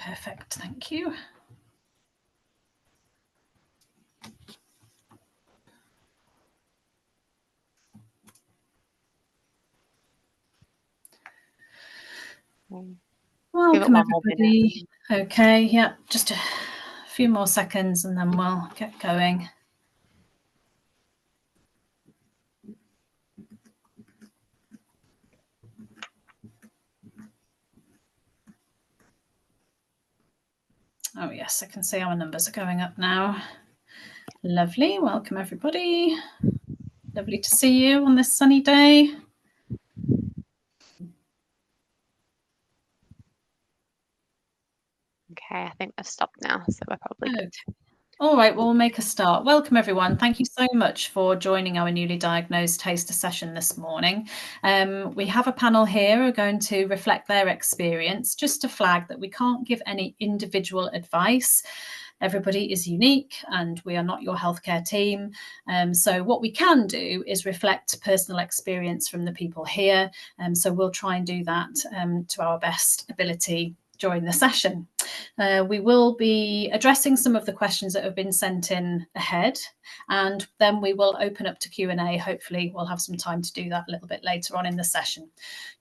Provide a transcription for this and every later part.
Perfect, thank you. Welcome everybody. Okay, yeah, just a few more seconds and then we'll get going. Oh yes, I can see our numbers are going up now. Lovely, welcome everybody. Lovely to see you on this sunny day. Okay, I think I've stopped now, so we're probably good. Okay. All right, well, we'll make a start. Welcome, everyone. Thank you so much for joining our newly diagnosed taster session this morning. We have a panel here who are going to reflect their experience, just to flag that we can't give any individual advice. Everybody is unique and we are not your healthcare team. So what we can do is reflect personal experience from the people here. So we'll try and do that to our best ability during the session. We will be addressing some of the questions that have been sent in ahead, and then we will open up to Q&A. Hopefully we'll have some time to do that a little bit later on in the session.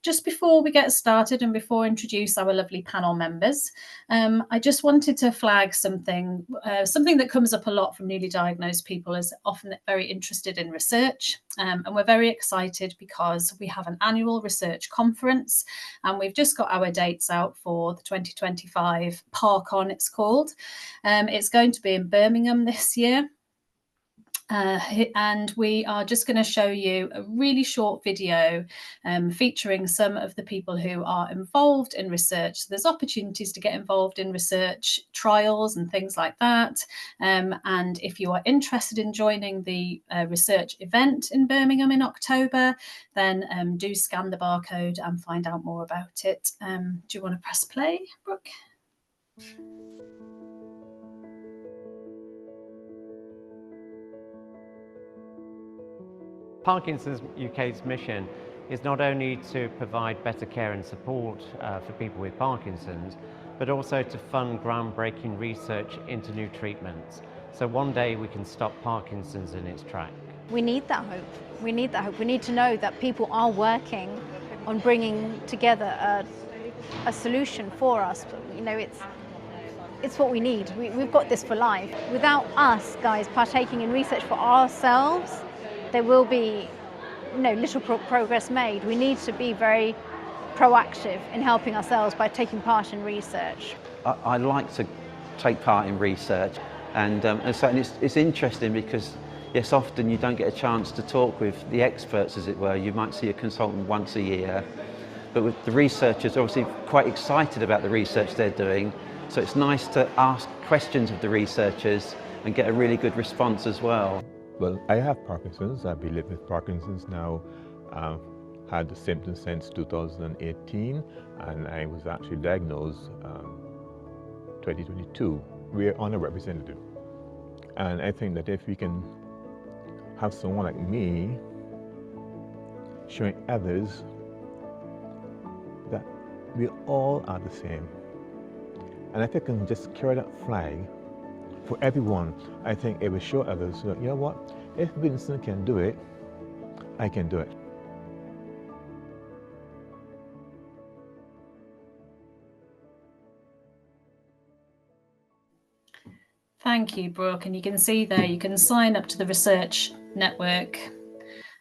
Just before we get started and before I introduce our lovely panel members, I just wanted to flag something that comes up a lot from newly diagnosed people is often very interested in research, and we're very excited because we have an annual research conference and we've just got our dates out for the 2025 Parkinson, it's called. It's going to be in Birmingham this year. And we are just going to show you a really short video featuring some of the people who are involved in research. So there's opportunities to get involved in research trials and things like that. And if you are interested in joining the research event in Birmingham in October, then do scan the barcode and find out more about it. Do you want to press play, Brooke? Parkinson's UK's mission is not only to provide better care and support for people with Parkinson's, but also to fund groundbreaking research into new treatments. So one day we can stop Parkinson's in its track. We need that hope. We need that hope. We need to know that people are working on bringing together a solution for us. You know, it's what we need. We've got this for life. Without us, guys, partaking in research for ourselves, there will be little progress made. We need to be very proactive in helping ourselves by taking part in research. I like to take part in research, and it's interesting because yes, often you don't get a chance to talk with the experts, as it were. You might see a consultant once a year, but with the researchers obviously quite excited about the research they're doing, so it's nice to ask questions of the researchers and get a really good response as well. Well, I have Parkinson's. I've been living with Parkinson's now. Had the symptoms since 2018, and I was actually diagnosed 2022. We're underrepresented, and I think that if we can have someone like me showing others that we all are the same, and if I can just carry that flag for everyone, I think it will show others that, you know what, if Vincent can do it, I can do it. Thank you, Brooke. And you can see there, you can sign up to the research network.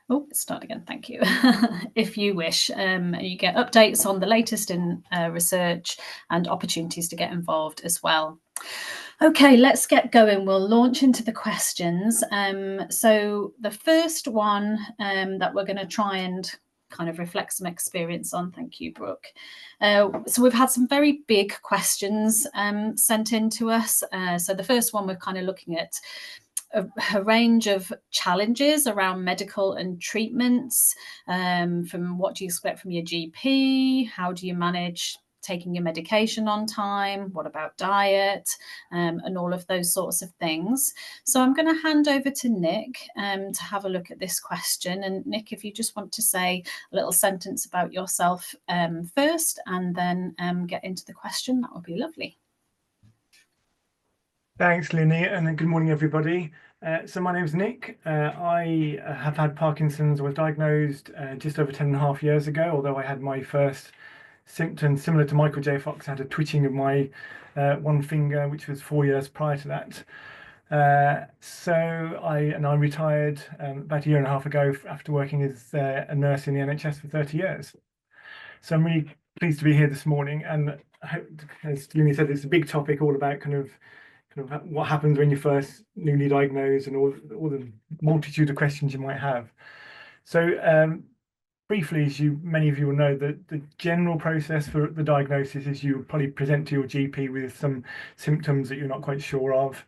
Oh, start again, thank you. If you wish, you get updates on the latest in research and opportunities to get involved as well. Okay, let's get going. We'll launch into the questions. So the first one that we're going to try and kind of reflect some experience on. Thank you, Brooke. So we've had some very big questions sent in to us. So the first one, we're kind of looking at a range of challenges around medical and treatments, from what do you expect from your GP? How do you manage taking your medication on time? What about diet? And all of those sorts of things. So I'm going to hand over to Nick to have a look at this question. And Nick, if you just want to say a little sentence about yourself first and then get into the question, that would be lovely. Thanks, Linny, and good morning, everybody. So my name's Nick. I have had Parkinson's. I was diagnosed just over 10 and a half years ago, although I had my first symptoms similar to Michael J. Fox. I had a twitching of my one finger, which was 4 years prior to that. So I retired about a year and a half ago after working as a nurse in the NHS for 30 years. So I'm really pleased to be here this morning, and I hope, as Linny said, it's a big topic all about kind of what happens when you're first newly diagnosed and all the multitude of questions you might have. So briefly, as many of you will know, the general process for the diagnosis is you probably present to your GP with some symptoms that you're not quite sure of.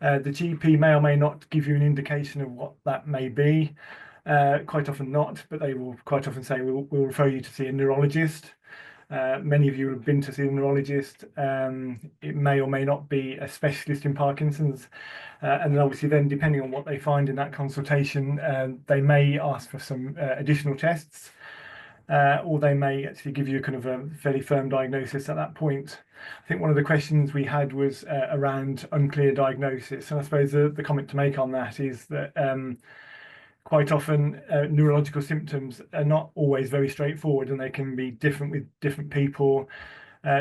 The GP may or may not give you an indication of what that may be. Quite often not, but they will quite often say, we'll refer you to see a neurologist. Many of you have been to see a neurologist. It may or may not be a specialist in Parkinson's. And then obviously then, depending on what they find in that consultation, they may ask for some additional tests, or they may actually give you kind of a fairly firm diagnosis at that point. I think one of the questions we had was around unclear diagnosis. And I suppose the comment to make on that is that quite often neurological symptoms are not always very straightforward, and they can be different with different people.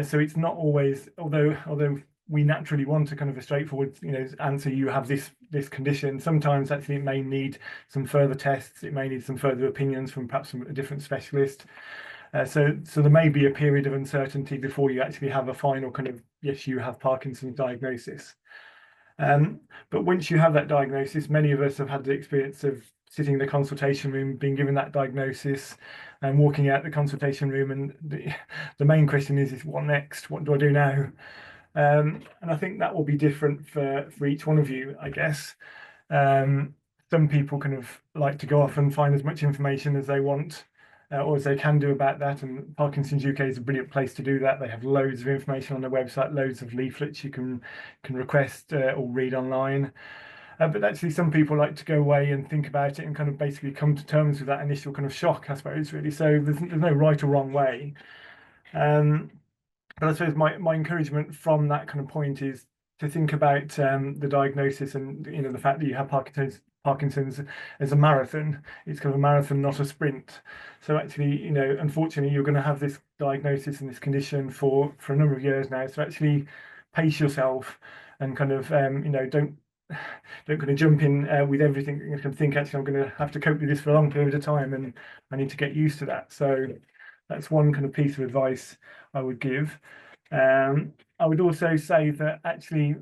So it's not always, although we naturally want a kind of a straightforward, answer, you have this condition. Sometimes actually it may need some further tests. It may need some further opinions from perhaps a different specialist. So there may be a period of uncertainty before you actually have a final kind of, yes, you have Parkinson's diagnosis. But once you have that diagnosis, many of us have had the experience of sitting in the consultation room, being given that diagnosis, and walking out the consultation room, and the main question is what next? What do I do now? And I think that will be different for each one of you, I guess. Some people kind of like to go off and find as much information as they want, or as they can do about that, and Parkinson's UK is a brilliant place to do that. They have loads of information on their website, loads of leaflets you can request or read online. But actually, some people like to go away and think about it and kind of basically come to terms with that initial kind of shock, I suppose, really. So there's no right or wrong way. But I suppose my encouragement from that kind of point is to think about the diagnosis and the fact that you have Parkinson's as a marathon. It's kind of a marathon, not a sprint. So actually, unfortunately, you're going to have this diagnosis and this condition for a number of years now. So actually, pace yourself and kind of don't kind of jump in with everything. You can think, actually, I'm going to have to cope with this for a long period of time, and I need to get used to that. So that's one kind of piece of advice I would give. I would also say that actually,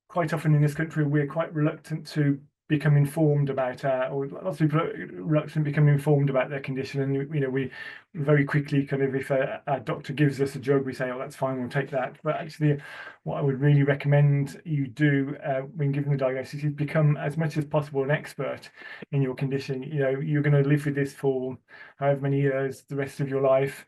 quite often in this country, we're quite reluctant to become informed about or lots of people are reluctant to become informed about their condition, and we very quickly kind of, if a doctor gives us a drug, we say, oh, that's fine, we'll take that. But actually, what I would really recommend you do when given the diagnosis is become as much as possible an expert in your condition. You're going to live with this for however many years, the rest of your life.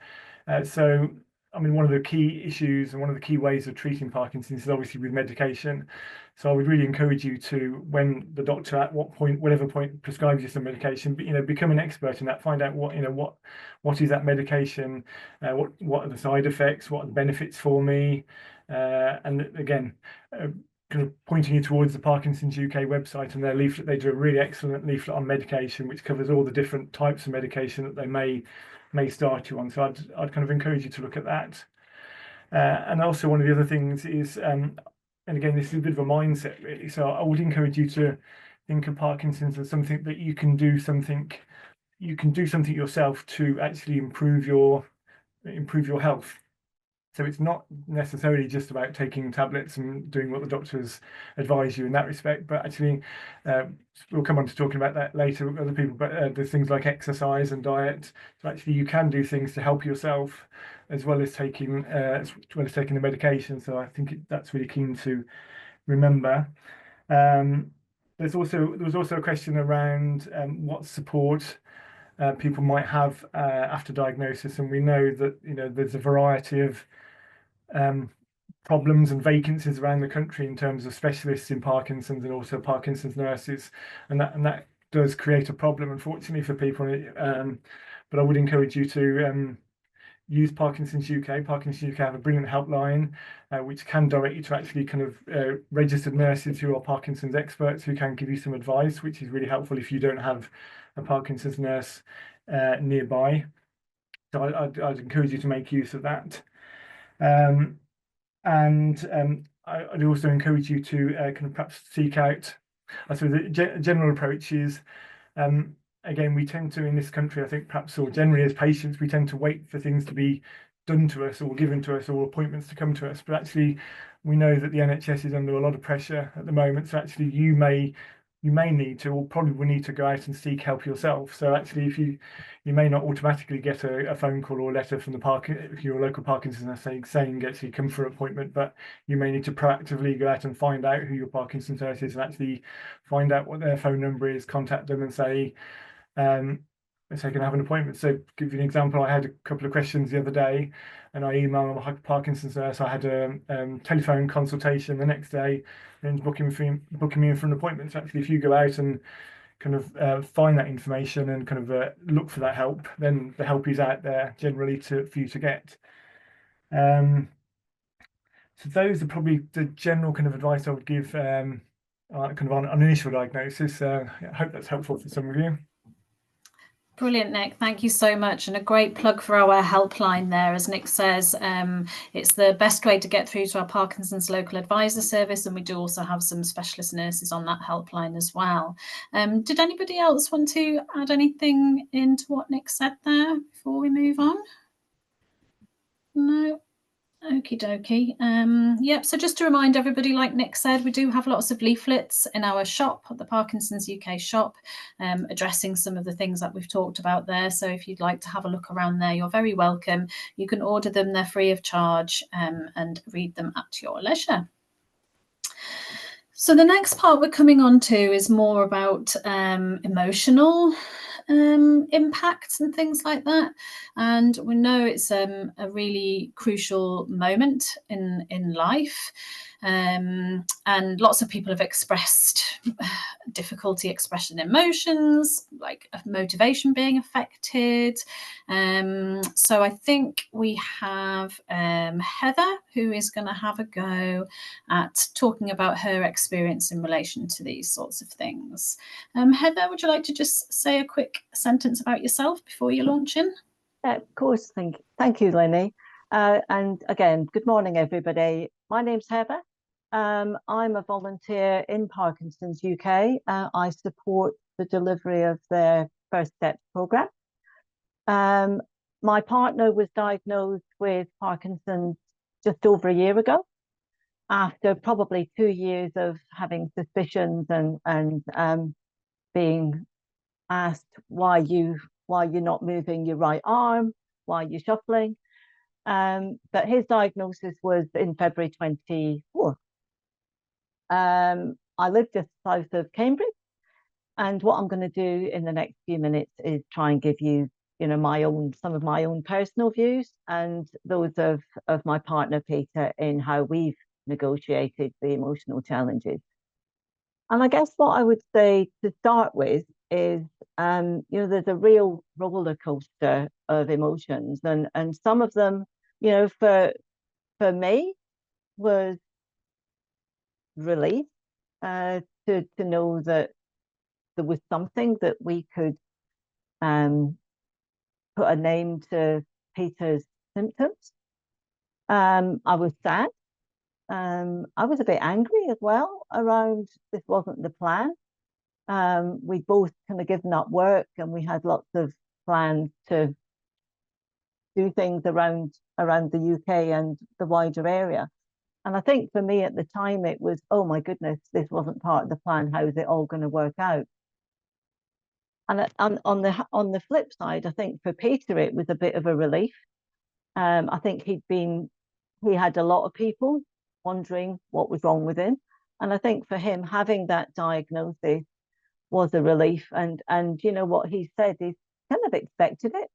So I mean, one of the key issues and one of the key ways of treating Parkinson's is obviously with medication. So I would really encourage you to, when the doctor at whatever point prescribes you some medication, but become an expert in that. Find out what is that medication, what are the side effects, what are the benefits for me, and again, kind of pointing you towards the Parkinson's UK website and their leaflet. They do a really excellent leaflet on medication, which covers all the different types of medication that they may start you on. So I'd kind of encourage you to look at that. And also one of the other things is, and again, this is a bit of a mindset really. So I would encourage you to think of Parkinson's as something that you can do something yourself to actually improve your health. So it's not necessarily just about taking tablets and doing what the doctors advise you in that respect, but actually, we'll come on to talking about that later with other people, but there's things like exercise and diet. So actually you can do things to help yourself as well as taking the medication. So I think that's really keen to remember. There was also a question around what support people might have after diagnosis, and we know that there's a variety of problems and vacancies around the country in terms of specialists in Parkinson's and also Parkinson's nurses, and that does create a problem, unfortunately, for people. But I would encourage you to use Parkinson's UK. Parkinson's UK have a brilliant helpline, which can direct you to actually kind of registered nurses who are Parkinson's experts who can give you some advice, which is really helpful if you don't have a Parkinson's nurse nearby. So I'd encourage you to make use of that. I'd also encourage you to kind of perhaps seek out, I suppose, the general approach is, again, we tend to, in this country, I think perhaps, or generally as patients, we tend to wait for things to be done to us or given to us or appointments to come to us. But actually, we know that the NHS is under a lot of pressure at the moment. So actually, you may need to, or probably will need to go out and seek help yourself. So actually, if you may not automatically get a phone call or a letter from your local Parkinson's nurse saying actually come for an appointment, but you may need to proactively go out and find out who your Parkinson's nurse is and actually find out what their phone number is, contact them and say, so I can have an appointment. So give you an example, I had a couple of questions the other day and I emailed my Parkinson's nurse. I had a telephone consultation the next day and booking me in for an appointment. So actually, if you go out and kind of find that information and kind of look for that help, then the help is out there generally for you to get. So those are probably the general kind of advice I would give kind of on initial diagnosis. I hope that's helpful for some of you. Brilliant, Nick. Thank you so much. And a great plug for our helpline there. As Nick says, it's the best way to get through to our Parkinson's local advisor service. And we do also have some specialist nurses on that helpline as well. Did anybody else want to add anything into what Nick said there before we move on? No? Okie dokie. Yep, so just to remind everybody, like Nick said, we do have lots of leaflets in our shop, the Parkinson's UK shop, addressing some of the things that we've talked about there. So if you'd like to have a look around there, you're very welcome. You can order them, they're free of charge, and read them at your leisure. So the next part we're coming on to is more about emotional impacts and things like that. And we know it's a really crucial moment in life. And lots of people have expressed difficulty expressing emotions, like motivation being affected. So I think we have Heather, who is going to have a go at talking about her experience in relation to these sorts of things. Heather, would you like to just say a quick sentence about yourself before you launch in? Yeah, of course. Thank you, Lenny. And again, good morning, everybody. My name's Heather. I'm a volunteer in Parkinson's UK. I support the delivery of their First Steps programme. My partner was diagnosed with Parkinson's just over a year ago, after probably 2 years of having suspicions and being asked why you're not moving your right arm, why you're shuffling. But his diagnosis was in February 24. I live just south of Cambridge, and what I'm going to do in the next few minutes is try and give you, some of my own personal views and those of my partner Peter in how we've negotiated the emotional challenges. And I guess what I would say to start with is, there's a real roller coaster of emotions, and some of them, for me, was relief to know that there was something that we could put a name to Peter's symptoms. I was sad. I was a bit angry as well around this wasn't the plan. We both kind of given up work and we had lots of plans to do things around the UK and the wider area. And I think for me at the time it was, oh my goodness, this wasn't part of the plan. How is it all going to work out? And on the flip side, I think for Peter it was a bit of a relief. I think he had a lot of people wondering what was wrong with him, and I think for him having that diagnosis was a relief. And what he said is kind of expected it.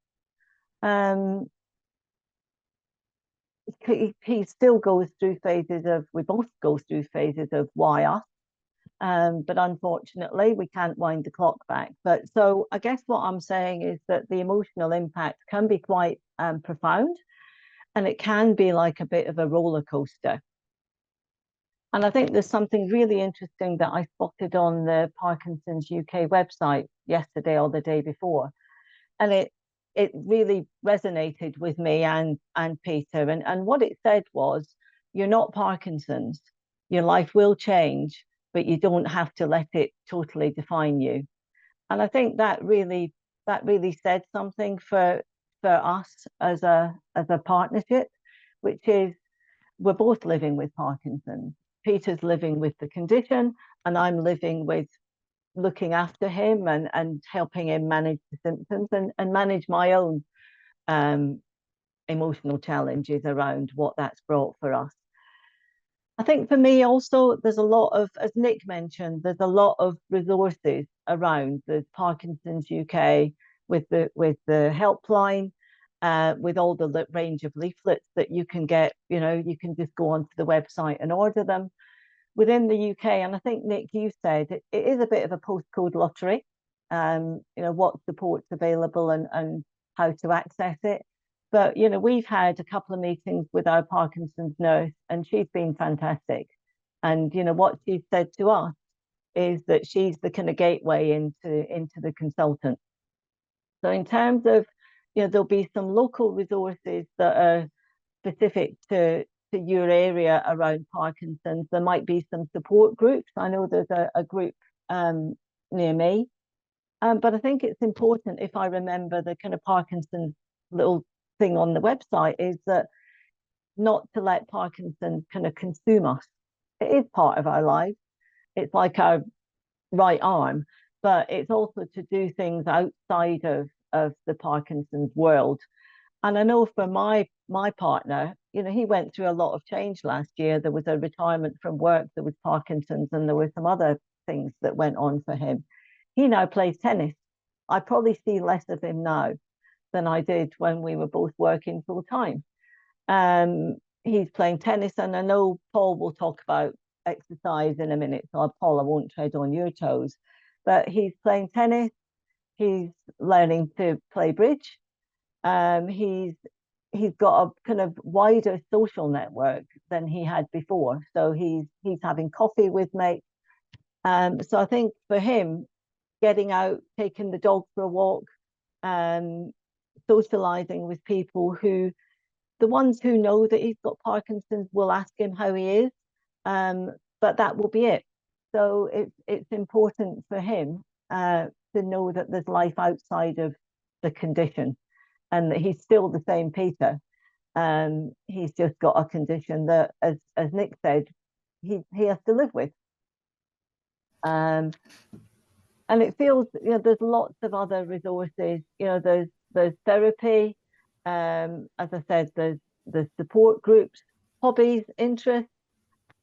He still goes through phases of, we both go through phases of why us, but unfortunately we can't wind the clock back. But so I guess what I'm saying is that the emotional impact can be quite profound, and it can be like a bit of a roller coaster. And I think there's something really interesting that I spotted on the Parkinson's UK website yesterday or the day before, and it really resonated with me and Peter. And what it said was, you're not Parkinson's. Your life will change, but you don't have to let it totally define you. And I think that really said something for us as a partnership, which is we're both living with Parkinson's. Peter's living with the condition, and I'm living with looking after him and helping him manage the symptoms and manage my own emotional challenges around what that's brought for us. I think for me also, there's a lot of, as Nick mentioned, there's a lot of resources around the Parkinson's UK with the helpline, with all the range of leaflets that you can get. You can just go onto the website and order them within the UK. And I think, Nick, you said it is a bit of a postcode lottery, what support's available and how to access it. But, we've had a couple of meetings with our Parkinson's nurse, and she's been fantastic. And, what she said to us is that she's the kind of gateway into the consultant. So in terms of, there'll be some local resources that are specific to your area around Parkinson's. There might be some support groups. I know there's a group near me. But I think it's important, if I remember the kind of Parkinson's little thing on the website, is that not to let Parkinson's kind of consume us. It is part of our lives. It's like our right arm, but it's also to do things outside of the Parkinson's world. And I know for my partner, he went through a lot of change last year. There was a retirement from work, there was Parkinson's, and there were some other things that went on for him. He now plays tennis. I probably see less of him now than I did when we were both working full time. He's playing tennis, and I know Paul will talk about exercise in a minute. So Paul, I won't tread on your toes, but he's playing tennis. He's learning to play bridge. He's got a kind of wider social network than he had before. So he's having coffee with mates. So I think for him, getting out, taking the dog for a walk, socializing with people the ones who know that he's got Parkinson's will ask him how he is, but that will be it. So it's important for him to know that there's life outside of the condition, and that he's still the same Peter. He's just got a condition that, as Nick said, he has to live with. And it feels, there's lots of other resources. There's therapy. As I said, there's support groups, hobbies, interests.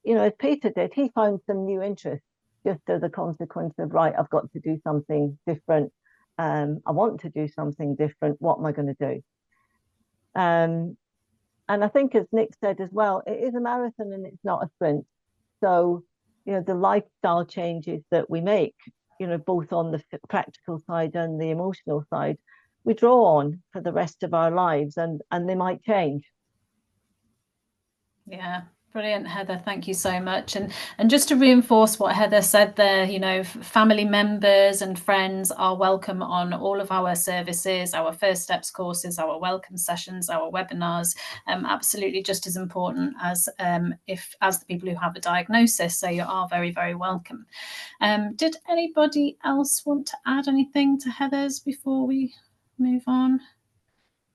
As Peter did, he found some new interests just as a consequence of, right, I've got to do something different. I want to do something different. What am I going to do? And I think, as Nick said as well, it is a marathon and it's not a sprint. So, the lifestyle changes that we make, both on the practical side and the emotional side, we draw on for the rest of our lives, and they might change. Yeah. Brilliant, Heather. Thank you so much. And just to reinforce what Heather said there, family members and friends are welcome on all of our services, our First Steps courses, our welcome sessions, our webinars. Absolutely just as important as the people who have a diagnosis. So you are very, very welcome. Did anybody else want to add anything to Heather's before we move on?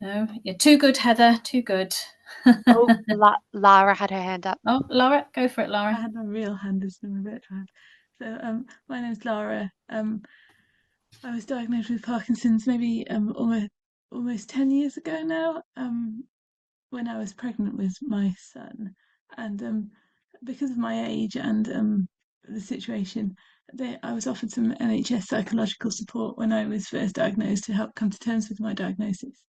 No, you're too good, Heather. Too good. Oh, Lara had her hand up. Oh, Laura, go for it, Laura. I had my real hand as my virtual hand. So, my name's Lara. I was diagnosed with Parkinson's maybe almost 10 years ago now. When I was pregnant with my son, and because of my age and the situation, I was offered some NHS psychological support when I was first diagnosed to help come to terms with my diagnosis.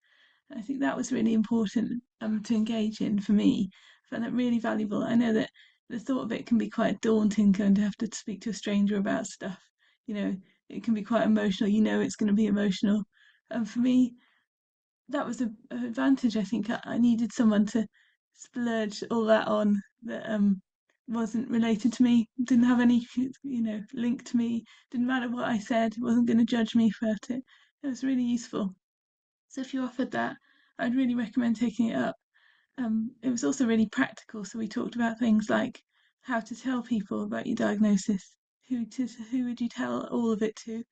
I think that was really important to engage in for me. I found that really valuable. I know that the thought of it can be quite daunting, going to have to speak to a stranger about stuff. It can be quite emotional. It's going to be emotional. And for me, that was an advantage. I think I needed someone to splurge all that on that wasn't related to me, didn't have any link to me, didn't matter what I said, wasn't going to judge me for it. It was really useful. So if you offered that, I'd really recommend taking it up. It was also really practical. So we talked about things like how to tell people about your diagnosis, who would you tell all of it to,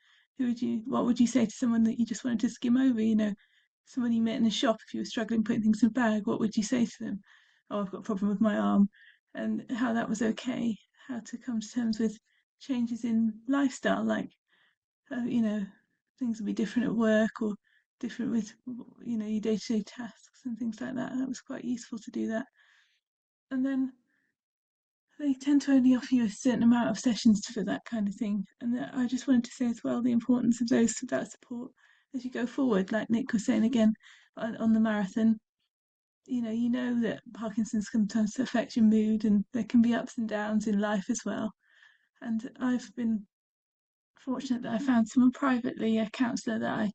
what would you say to someone that you just wanted to skim over, someone you met in a shop, if you were struggling putting things in a bag, what would you say to them? Oh, I've got a problem with my arm, and how that was okay, how to come to terms with changes in lifestyle, like things will be different at work or different with your day-to-day tasks and things like that. That was quite useful to do that. And then they tend to only offer you a certain amount of sessions for that kind of thing. And I just wanted to say as well the importance of that support as you go forward. Like Nick was saying again on the marathon, you know that Parkinson's sometimes affects your mood, and there can be ups and downs in life as well. And I've been fortunate that I found someone privately, a counsellor that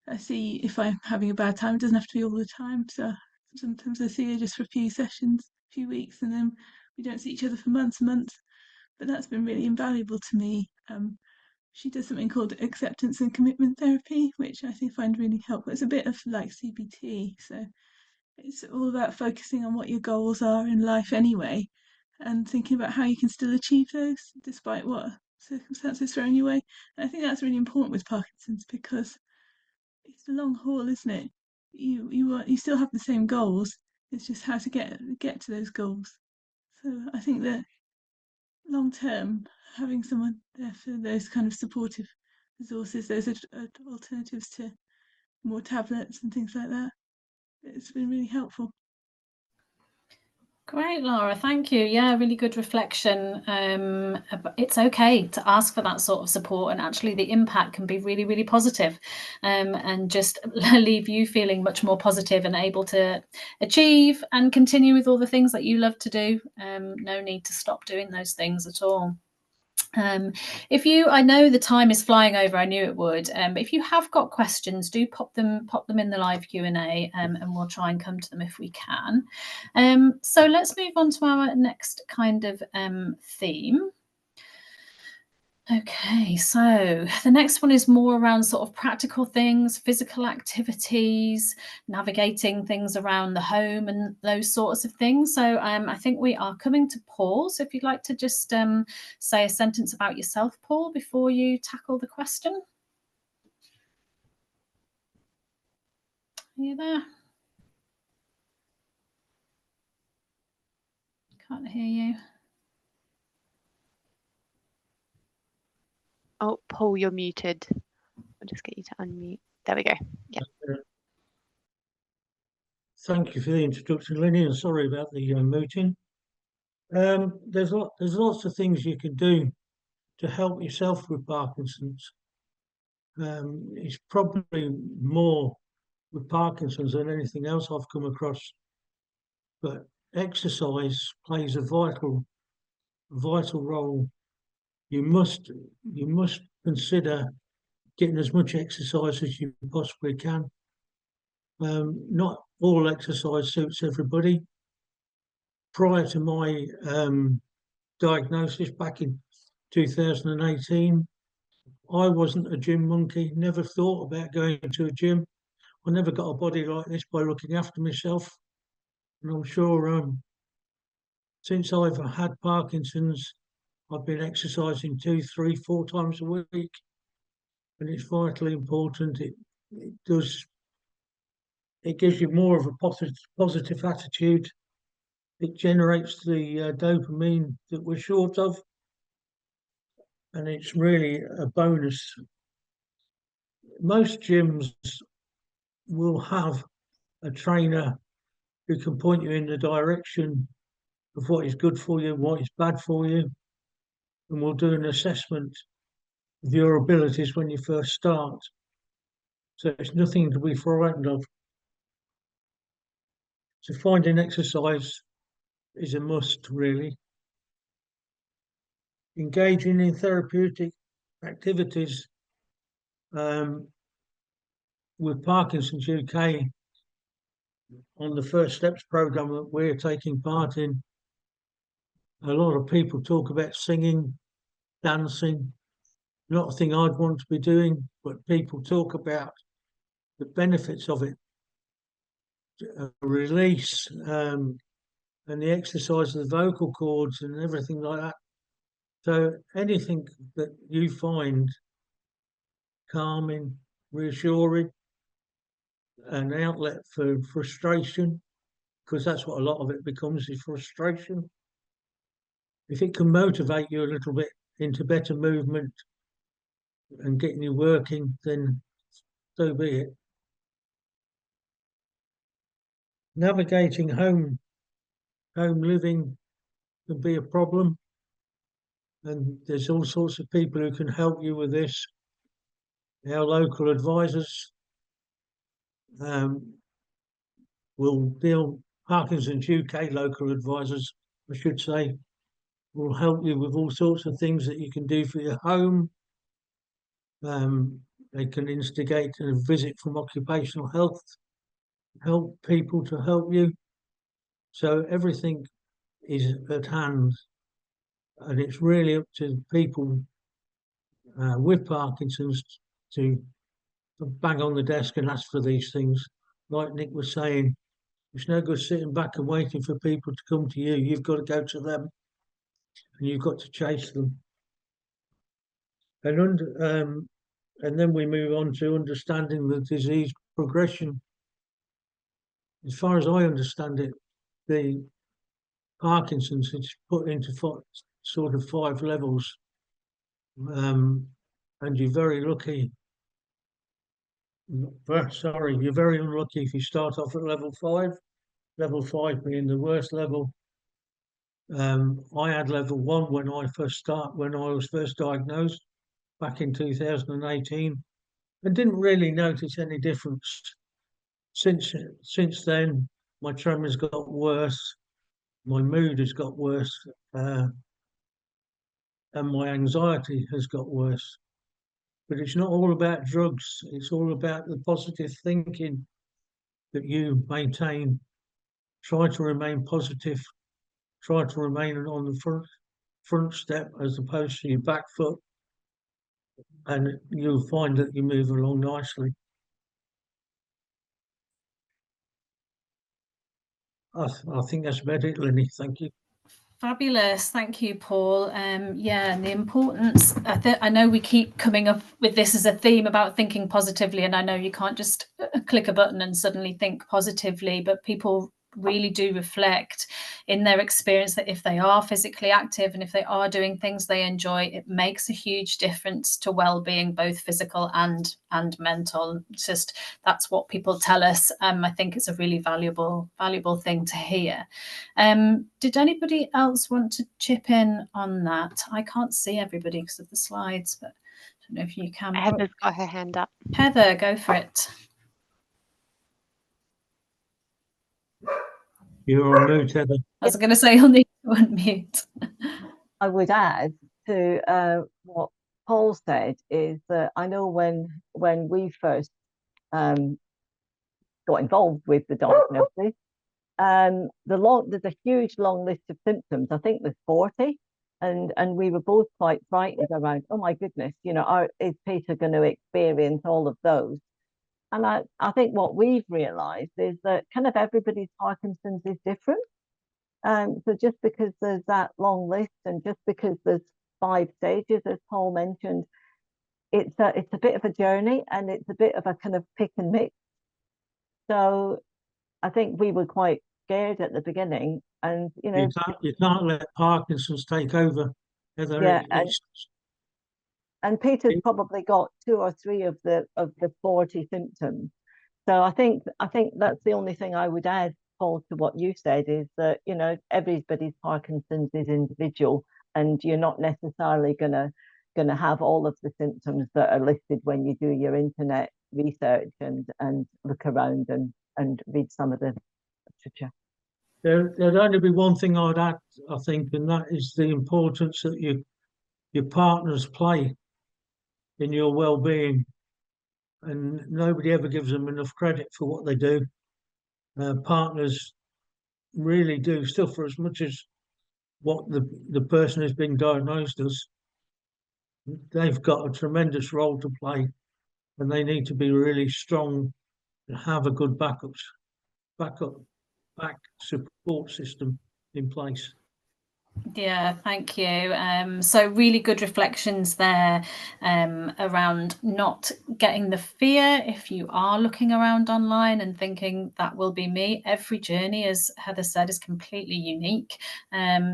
I see if I'm having a bad time. It doesn't have to be all the time. So sometimes I see her just for a few sessions, a few weeks, and then we don't see each other for months and months. But that's been really invaluable to me. She does something called acceptance and commitment therapy, which I find really helpful. It's a bit of like CBT, so it's all about focusing on what your goals are in life anyway, and thinking about how you can still achieve those despite what circumstances thrown your way. And I think that's really important with Parkinson's, because it's the long haul, isn't it? You still have the same goals. It's just how to get to those goals. So I think that long term, having someone there for those kind of supportive resources, those alternatives to more tablets and things like that, it's been really helpful. Great, Laura, thank you. Yeah, really good reflection. It's okay to ask for that sort of support, and actually the impact can be really, really positive, and just leave you feeling much more positive and able to achieve and continue with all the things that you love to do. No need to stop doing those things at all. I know the time is flying over, I knew it would, but if you have got questions, do pop them in the live Q&A, and we'll try and come to them if we can. So let's move on to our next kind of theme. Okay, so the next one is more around sort of practical things, physical activities, navigating things around the home and those sorts of things. So I think we are coming to Paul. So if you'd like to just say a sentence about yourself, Paul, before you tackle the question. Are you there? Can't hear you. Oh, Paul, you're muted. I'll just get you to unmute. There we go. Yeah. Thank you for the introduction, Lenny, and sorry about the muting. There's lots of things you can do to help yourself with Parkinson's. It's probably more with Parkinson's than anything else I've come across, but exercise plays a vital role. You must consider getting as much exercise as you possibly can. Not all exercise suits everybody. Prior to my diagnosis back in 2018, I wasn't a gym monkey, never thought about going to a gym. I never got a body like this by looking after myself. And I'm sure since I've had Parkinson's, I've been exercising 2, 3, 4 times a week. And it's vitally important. It gives you more of a positive attitude. It generates the dopamine that we're short of. And it's really a bonus. Most gyms will have a trainer who can point you in the direction of what is good for you, what is bad for you, and will do an assessment of your abilities when you first start. So it's nothing to be frightened of. So finding exercise is a must, really. Engaging in therapeutic activities with Parkinson's UK on the First Steps program that we're taking part in, a lot of people talk about singing, dancing, not a thing I'd want to be doing, but people talk about the benefits of it, release, and the exercise of the vocal cords and everything like that. So anything that you find calming, reassuring, an outlet for frustration, because that's what a lot of it becomes, is frustration. If it can motivate you a little bit into better movement and getting you working, then so be it. Navigating home living can be a problem, and there's all sorts of people who can help you with this. Our local advisors will deal, Parkinson's UK local advisors, I should say, will help you with all sorts of things that you can do for your home. They can instigate a visit from occupational health, help people to help you. So everything is at hand, and it's really up to people with Parkinson's to bang on the desk and ask for these things. Like Nick was saying, it's no good sitting back and waiting for people to come to you. You've got to go to them, and you've got to chase them. And then we move on to understanding the disease progression. As far as I understand it, the Parkinson's is put into sort of 5 levels, and you're very lucky. Sorry, you're very unlucky if you start off at level 5. Level 5 being the worst level. I had level 1 when I was first diagnosed back in 2018, and didn't really notice any difference. Since then, my tremors got worse, my mood has got worse, and my anxiety has got worse. But it's not all about drugs. It's all about the positive thinking that you maintain. Try to remain positive. Try to remain on the front step as opposed to your back foot, and you'll find that you move along nicely. I think that's about it, Lenny. Thank you. Fabulous. Thank you, Paul. Yeah, and the importance, I know we keep coming up with this as a theme about thinking positively, and I know you can't just click a button and suddenly think positively, but people really do reflect in their experience that if they are physically active and if they are doing things they enjoy, it makes a huge difference to well-being, both physical and mental. It's just, that's what people tell us. I think it's a really valuable thing to hear. Did anybody else want to chip in on that? I can't see everybody because of the slides, but I don't know if you can. Heather's got her hand up. Heather, go for it. You're on mute, Heather. I was going to say you'll need to unmute. I would add to what Paul said is that I know when we first got involved with the diagnosis, there's a huge long list of symptoms. I think there's 40, and we were both quite frightened around, oh my goodness, is Peter going to experience all of those? And I think what we've realized is that kind of everybody's Parkinson's is different. So just because there's that long list, and just because there's 5 stages, as Paul mentioned, it's a bit of a journey, and it's a bit of a kind of pick and mix. So I think we were quite scared at the beginning, and you can't let Parkinson's take over, Heather. Yeah, and Peter's probably got 2 or 3 of the 40 symptoms. So I think that's the only thing I would add, Paul, to what you said, is that everybody's Parkinson's is individual, and you're not necessarily gonna have all of the symptoms that are listed when you do your internet research and look around and read some of the literature. There'd only be one thing I'd add, I think, and that is the importance that your partners play in your well-being, and nobody ever gives them enough credit for what they do. partners really do suffer as much as what the person who's been diagnosed does. They've got a tremendous role to play, and they need to be really strong and have a good back support system in place. Yeah, thank you. So really good reflections there around not getting the fear if you are looking around online and thinking that will be me. Every journey, as Heather said, is completely unique.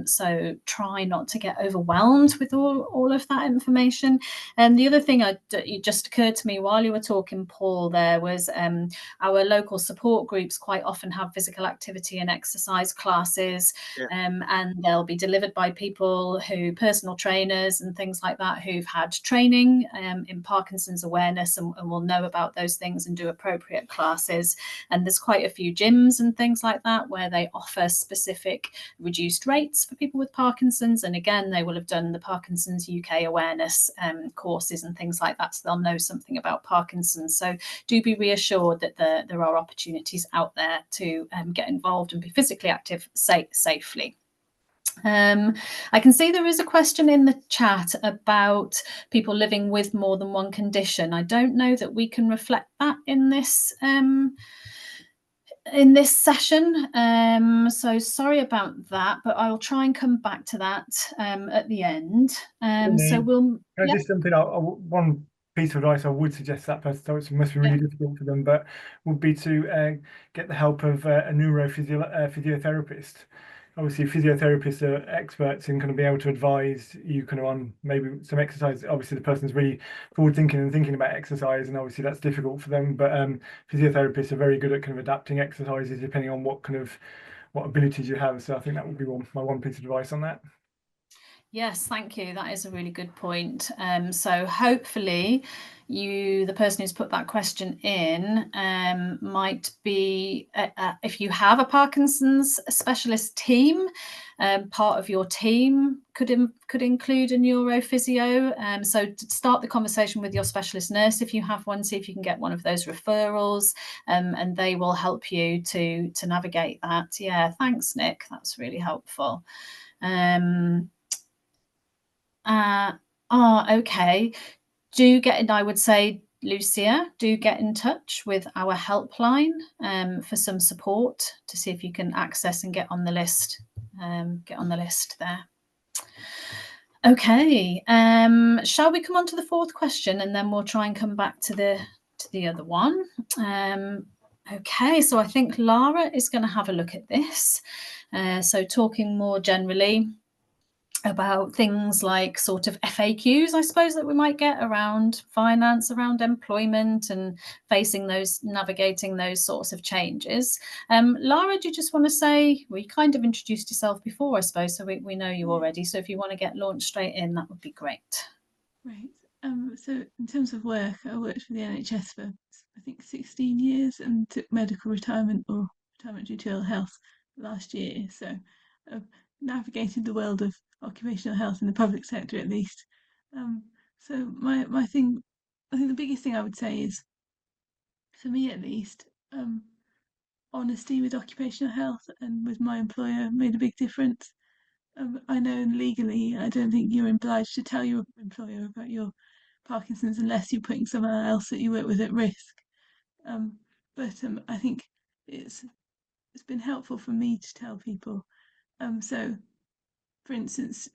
So try not to get overwhelmed with all of that information. And the other thing it just occurred to me while you were talking, Paul, there was our local support groups quite often have physical activity and exercise classes, and they'll be delivered by people personal trainers and things like that, who've had training in Parkinson's awareness and will know about those things and do appropriate classes. And there's quite a few gyms and things like that where they offer specific reduced rates for people with Parkinson's. And again, they will have done the Parkinson's UK awareness courses and things like that, so they'll know something about Parkinson's. So do be reassured that there are opportunities out there to get involved and be physically active safely. I can see there is a question in the chat about people living with more than one condition. I don't know that we can reflect that in this session, so sorry about that, but I'll try and come back to that at the end. So we'll just something. One piece of advice I would suggest to that person, so it must be really difficult for them, but would be to get the help of a physiotherapist. Obviously, physiotherapists are experts in kind of being able to advise you kind of on maybe some exercise. Obviously, the person's really forward thinking and thinking about exercise, and obviously that's difficult for them. But physiotherapists are very good at kind of adapting exercises depending on what abilities you have. So I think that would be my one piece of advice on that. Yes, thank you. That is a really good point. So hopefully the person who's put that question in might be, if you have a Parkinson's specialist team, part of your team could include a neurophysio. So to start the conversation with your specialist nurse, if you have one, see if you can get one of those referrals, and they will help you to navigate that. Yeah, thanks, Nick. That's really helpful. Okay. I would say, Lucia, do get in touch with our helpline for some support to see if you can access and get on the list. There. Okay. Shall we come on to the fourth question, and then we'll try and come back to the other one. Okay, so I think Lara is going to have a look at this. So talking more generally about things like sort of FAQs, I suppose, that we might get around finance, around employment, and navigating those sorts of changes. Lara, do you just want to say, well, you kind of introduced yourself before, I suppose, so we know you already. So if you want to get launched straight in, that would be great. Right. So in terms of work, I worked for the NHS for, I think, 16 years and took medical retirement or retirement due to ill health last year. So I've navigated the world of occupational health in the public sector, at least. So my thing, I think the biggest thing I would say is, for me at least, honesty with occupational health and with my employer made a big difference. I know legally, I don't think you're obliged to tell your employer about your Parkinson's unless you're putting someone else that you work with at risk. But I think it's been helpful for me to tell people. So, for instance,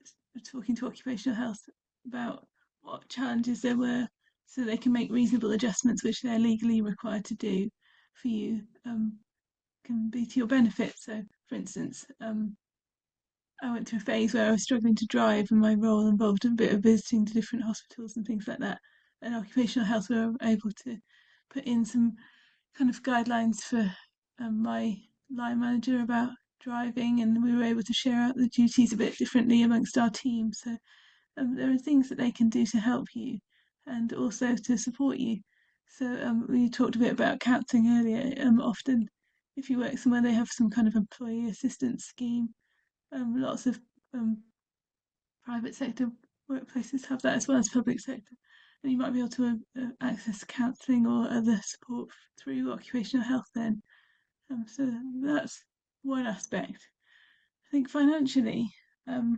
talking to occupational health about what challenges there were, so they can make reasonable adjustments, which they're legally required to do for you, can be to your benefit. So, for instance, I went through a phase where I was struggling to drive, and my role involved a bit of visiting to different hospitals and things like that. And occupational health were able to put in some kind of guidelines for my line manager about driving, and we were able to share out the duties a bit differently amongst our team. So there are things that they can do to help you and also to support you. So we talked a bit about counselling earlier. Often, if you work somewhere, they have some kind of employee assistance scheme. Lots of private sector workplaces have that as well as public sector, and you might be able to access counselling or other support through occupational health then. So that's one aspect. I think financially, there's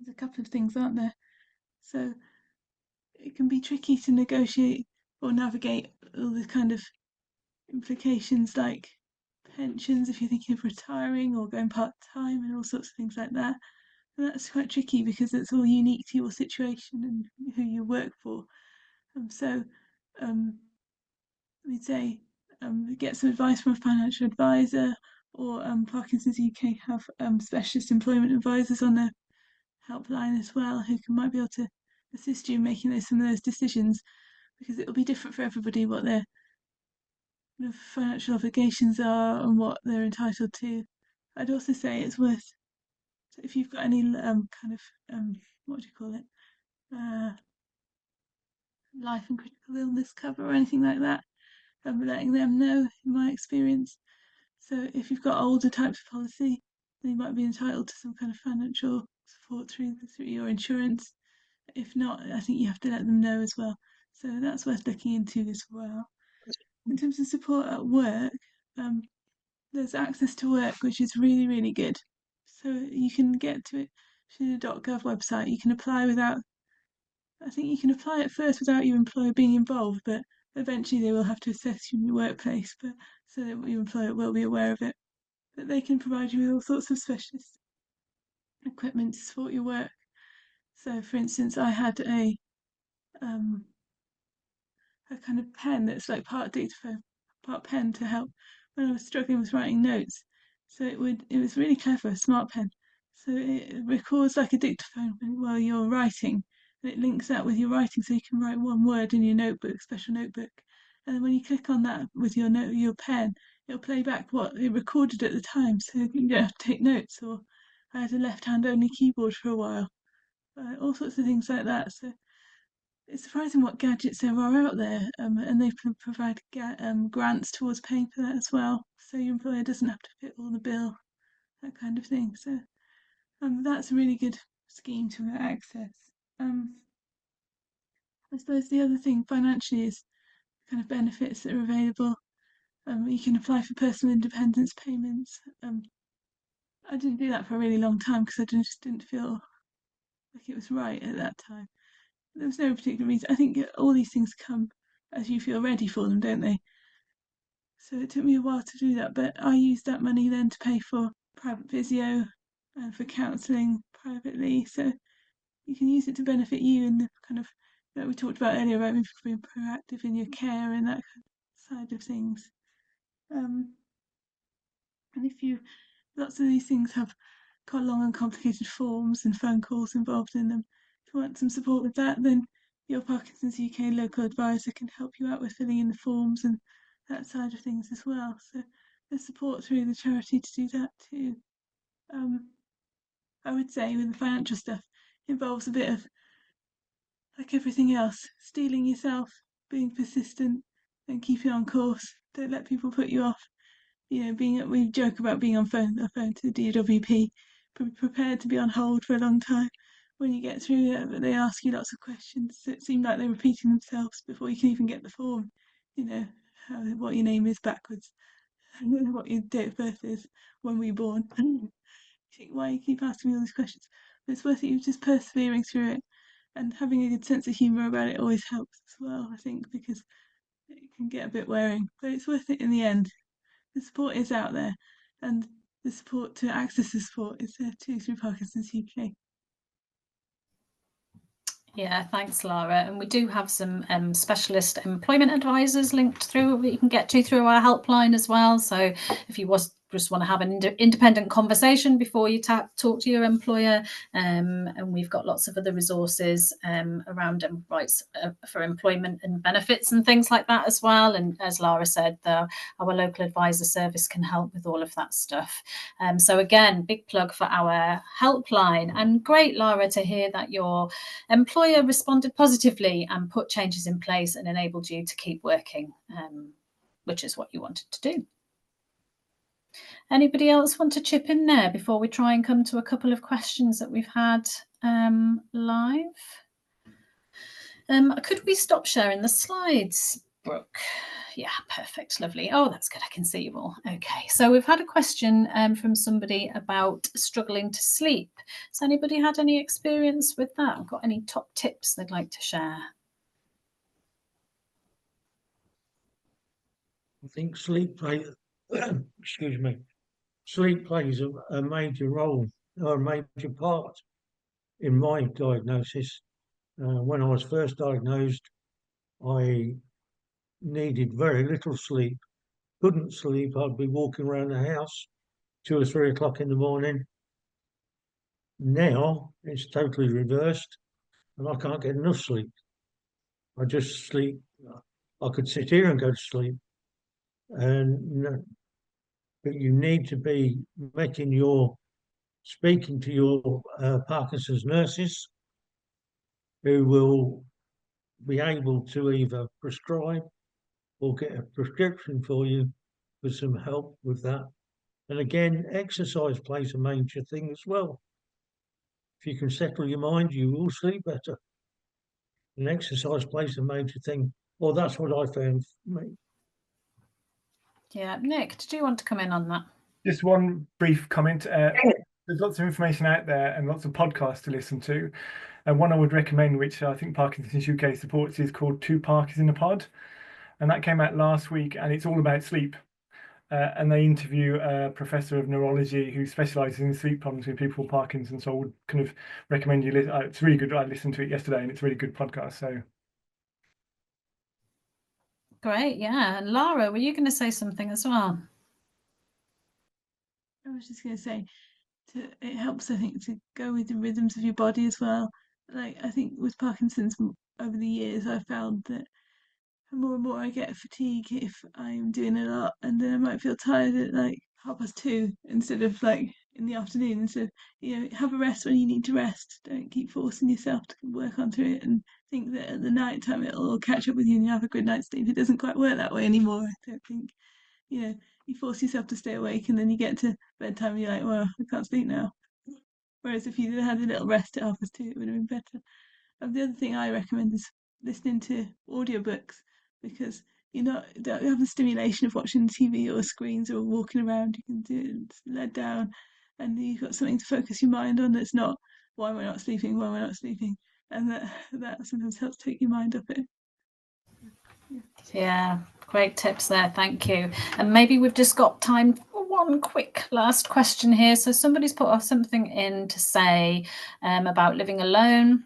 a couple of things, aren't there? So it can be tricky to negotiate or navigate all the kind of implications like pensions if you're thinking of retiring or going part-time and all sorts of things like that. And that's quite tricky because it's all unique to your situation and who you work for. So we'd say get some advice from a financial advisor, or Parkinson's UK have specialist employment advisors on their helpline as well, who might be able to assist you in making some of those decisions, because it'll be different for everybody what their financial obligations are and what they're entitled to. I'd also say it's worth, if you've got any kind of what do you call it, life and critical illness cover or anything like that, letting them know, in my experience. So if you've got older types of policy, then you might be entitled to some kind of financial support through your insurance. If not, I think you have to let them know as well. So that's worth looking into as well. In terms of support at work, there's access to work, which is really, really good. So you can get to it through the .gov website. You can apply I think you can apply at first without your employer being involved, but eventually they will have to assess you in your workplace, but so that your employer will be aware of it. But they can provide you with all sorts of specialist equipment to support your work. So, for instance, I had a kind of pen that's like part dictaphone, part pen to help when I was struggling with writing notes. So it was really clever, a smart pen. So it records like a dictaphone while you're writing, and it links that with your writing, so you can write one word in your notebook, special notebook. And then when you click on that with your pen, it'll play back what it recorded at the time, so you don't have to take notes. Or I had a left-hand only keyboard for a while, all sorts of things like that. So it's surprising what gadgets there are out there, and they provide grants towards paying for that as well, so your employer doesn't have to fit all the bill, that kind of thing. So that's a really good scheme to access. I suppose the other thing financially is kind of benefits that are available. You can apply for personal independence payments. I didn't do that for a really long time because I just didn't feel like it was right at that time. There was no particular reason. I think all these things come as you feel ready for them, don't they? So it took me a while to do that, but I used that money then to pay for private physio and for counselling privately. So you can use it to benefit you in the kind of that we talked about earlier about being proactive in your care and that kind of side of things. And lots of these things have quite long and complicated forms and phone calls involved in them. If you want some support with that, then your Parkinson's UK local advisor can help you out with filling in the forms and that side of things as well. So there's support through the charity to do that too. I would say with the financial stuff, it involves a bit of, like everything else, steeling yourself, being persistent and keeping on course. Don't let people put you off. We joke about being on the phone to the DWP, prepared to be on hold for a long time. When you get through it, they ask you lots of questions that seem like they're repeating themselves before you can even get the form. What your name is backwards, what your date of birth is, when were you born. You think, why you keep asking me all these questions? But it's worth it. You're just persevering through it, and having a good sense of humour about it always helps as well, I think, because it can get a bit wearing, but it's worth it in the end. The support is out there, and the support to access the support is there too through Parkinson's UK. Yeah, thanks, Lara. And we do have some specialist employment advisors linked through that you can get to through our helpline as well. So if you just want to have an independent conversation before you talk to your employer, and we've got lots of other resources around rights for employment and benefits and things like that as well. And as Lara said, our local advisor service can help with all of that stuff. So again, big plug for our helpline. And great, Lara, to hear that your employer responded positively and put changes in place and enabled you to keep working, which is what you wanted to do. Anybody else want to chip in there before we try and come to a couple of questions that we've had live? Could we stop sharing the slides, Brooke? Yeah, perfect, lovely. Oh, that's good. I can see you all. Okay, so we've had a question from somebody about struggling to sleep. Has anybody had any experience with that? Got any top tips they'd like to share? I think sleep plays, excuse me, sleep plays a major role or a major part in my diagnosis. When I was first diagnosed, I needed very little sleep. Couldn't sleep. I'd be walking around the house 2 or 3 o'clock in the morning. Now it's totally reversed, and I can't get enough sleep. I just sleep. I could sit here and go to sleep, and but you need to be speaking to your Parkinson's nurses, who will be able to either prescribe or get a prescription for you for some help with that. And again, exercise plays a major thing as well. If you can settle your mind, you will sleep better. And exercise plays a major thing. Well, that's what I found for me. Yeah, Nick, did you want to come in on that? Just one brief comment. There's lots of information out there and lots of podcasts to listen to. And one I would recommend, which I think Parkinson's UK supports, is called Two Parkies in a Pod. And that came out last week, and it's all about sleep. And they interview a professor of neurology who specialises in sleep problems with people with Parkinson's. So I would kind of recommend you listen. It's really good. I listened to it yesterday, and it's a really good podcast. So great, yeah. And Lara, were you going to say something as well? I was just going to say, it helps, I think, to go with the rhythms of your body as well. Like, I think with Parkinson's over the years, I found that more and more I get fatigue if I'm doing a lot, and then I might feel tired at like 2:30 instead of like in the afternoon. So, have a rest when you need to rest. Don't keep forcing yourself to work onto it and think that at the night time it'll all catch up with you and you have a good night's sleep. It doesn't quite work that way anymore. I don't think. You force yourself to stay awake and then you get to bedtime and you're like, well, I can't sleep now. Whereas if you had a little rest at 2:30, it would have been better. And the other thing I recommend is listening to audiobooks, because don't have the stimulation of watching TV or screens or walking around. You can do it led down, and you've got something to focus your mind on. That's not why we're not sleeping, why we're not sleeping, and that sometimes helps take your mind off it. Yeah, great tips there. Thank you. And maybe we've just got time for one quick last question here. So somebody's put off something in to say about living alone.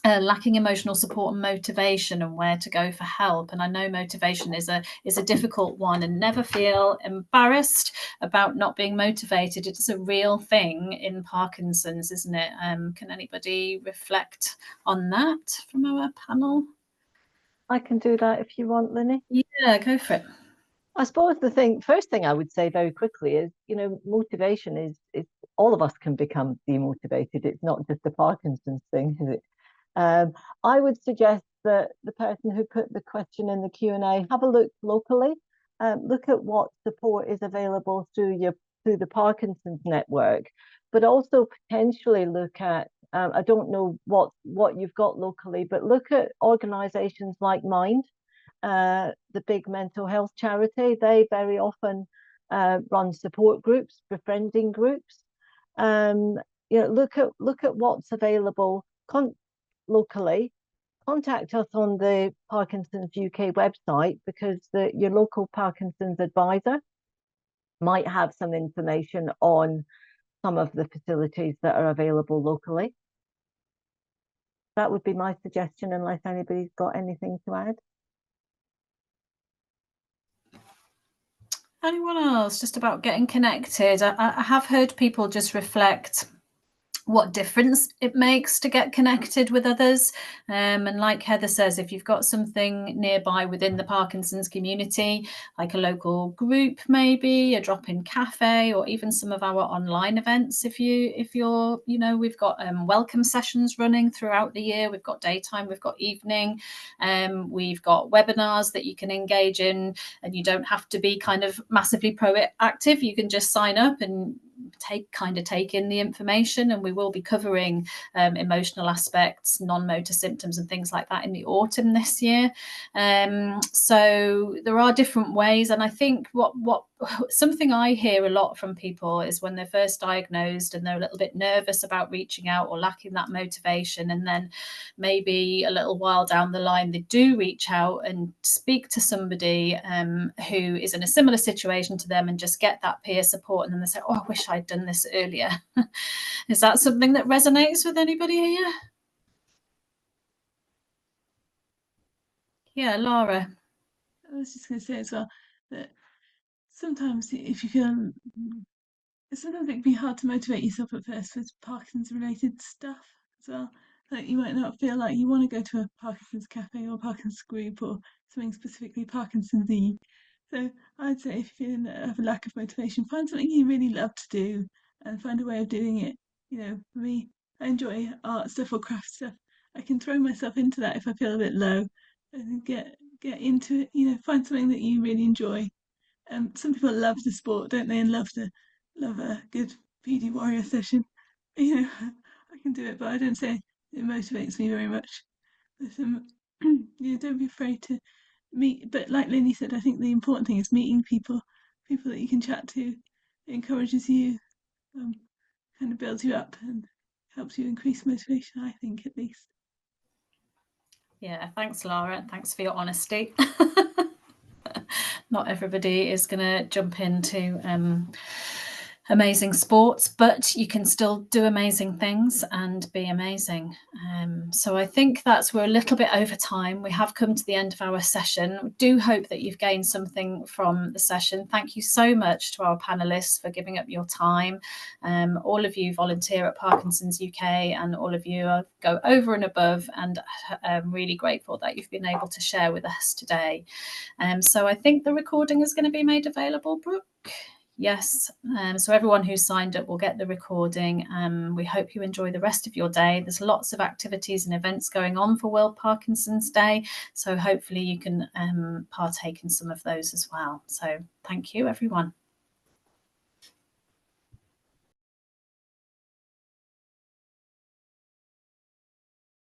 Lacking emotional support and motivation, and where to go for help. And I know motivation is a difficult one, and never feel embarrassed about not being motivated. It's a real thing in Parkinson's, isn't it? Can anybody reflect on that from our panel? I can do that if you want, Linny. Yeah, go for it. I suppose first thing I would say very quickly is, motivation is all of us can become demotivated. It's not just a Parkinson's thing, is it? I would suggest that the person who put the question in the Q&A have a look locally, look at what support is available through the Parkinson's network, but also potentially look at, I don't know what you've got locally, but look at organisations like Mind, the big mental health charity. They very often run support groups, befriending groups. Look at what's available locally. Contact us on the Parkinson's UK website, because your local Parkinson's advisor might have some information on some of the facilities that are available locally. That would be my suggestion, unless anybody's got anything to add. Anyone else? Just about getting connected. I have heard people just reflect what difference it makes to get connected with others. And like Heather says, if you've got something nearby within the Parkinson's community, like a local group, maybe a drop-in cafe, or even some of our online events, if you're, we've got welcome sessions running throughout the year. We've got daytime, we've got evening, we've got webinars that you can engage in, and you don't have to be kind of massively proactive. You can just sign up and take in the information, and we will be covering emotional aspects, non-motor symptoms and things like that in the autumn this year. So there are different ways, and I think what something I hear a lot from people is when they're first diagnosed and they're a little bit nervous about reaching out or lacking that motivation, and then maybe a little while down the line they do reach out and speak to somebody who is in a similar situation to them and just get that peer support, and then they say, oh, I wish I'd done this earlier. Is that something that resonates with anybody here? Yeah, Laura. I was just going to say as well that sometimes if you feel, sometimes it can be hard to motivate yourself at first with Parkinson's related stuff as well. Like you might not feel like you want to go to a Parkinson's cafe or Parkinson's group or something specifically Parkinson's-y. So I'd say if you're feeling a lack of motivation, find something you really love to do and find a way of doing it. You know, for me, I enjoy art stuff or craft stuff. I can throw myself into that if I feel a bit low and get into it. You know, find something that you really enjoy. Some people love the sport, don't they, and love a good PD warrior session. You know, I can do it, but I don't say it motivates me very much. But yeah, don't be afraid to meet. But like Lynnie said, I think the important thing is meeting people that you can chat to. It encourages you, kind of builds you up and helps you increase motivation, I think, at least. Yeah, thanks, Laura. Thanks for your honesty. Not everybody is going to jump into amazing sports, but you can still do amazing things and be amazing. So I think we're a little bit over time. We have come to the end of our session. We do hope that you've gained something from the session. Thank you so much to our panelists for giving up your time. All of you volunteer at Parkinson's UK, and all of you go over and above, and I'm really grateful that you've been able to share with us today. So I think the recording is going to be made available, Brooke. Yes, so everyone who's signed up will get the recording. We hope you enjoy the rest of your day. There's lots of activities and events going on for World Parkinson's Day, so hopefully you can partake in some of those as well. So thank you, everyone.